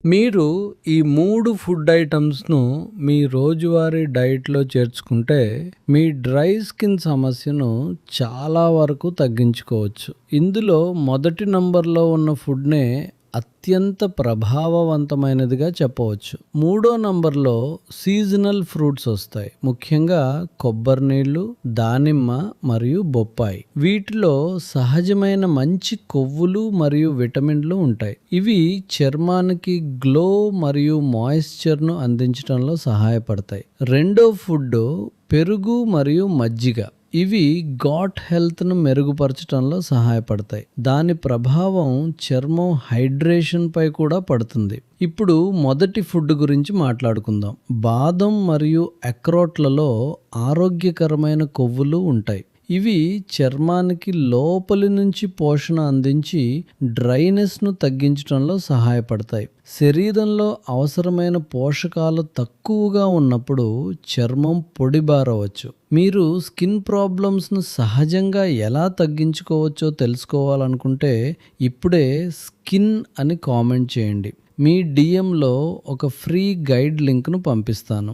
మీరు ఈ 3 ఫుడ్ ఐటమ్స్‌ను మీ రోజువారీ డైట్‌లో చేర్చుకుంటే, మీ డ్రై స్కిన్ సమస్యను చాలా వరకు తగ్గించుకోవచ్చు. ఇందులో మొదటి నంబర్‌లో ఉన్న ఫుడ్‌నే అత్యంత ప్రభావవంతమైనదిగా చెప్పవచ్చు. మూడో నంబర్‌లో సీజనల్ ఫ్రూట్స్ వస్తాయి. ముఖ్యంగా కొబ్బరి నీళ్ళు, దానిమ్మ మరియు బొప్పాయి. వీటిలో సహజమైన మంచి కొవ్వులు మరియు విటమిన్లు ఉంటాయి. ఇవి చర్మానికి గ్లో మరియు మాయిశ్చర్‌ను అందించడంలో సహాయపడతాయి. రెండో ఫుడ్ పెరుగు మరియు మజ్జిగ. ఇవి గాట్ హెల్త్‌ను మెరుగుపరచడంలో సహాయపడతాయి. దాని ప్రభావం చర్మం హైడ్రేషన్ పై కూడా పడుతుంది. ఇప్పుడు మొదటి ఫుడ్ గురించి మాట్లాడుకుందాం. బాదం మరియు అక్రోట్లలో ఆరోగ్యకరమైన కొవ్వులు ఉంటాయి. ఇవి చర్మానికి లోపలి నుంచి పోషణ అందించి డ్రైనెస్ను తగ్గించడంలో సహాయపడతాయి. శరీరంలో అవసరమైన పోషకాలు తక్కువగా ఉన్నప్పుడు చర్మం పొడిబారవచ్చు. మీరు స్కిన్ ప్రాబ్లమ్స్ను సహజంగా ఎలా తగ్గించుకోవచ్చో తెలుసుకోవాలనుకుంటే ఇప్పుడే స్కిన్ అని కామెంట్ చేయండి. మీ డిఎంలో ఒక ఫ్రీ గైడ్ లింక్ను పంపిస్తాను.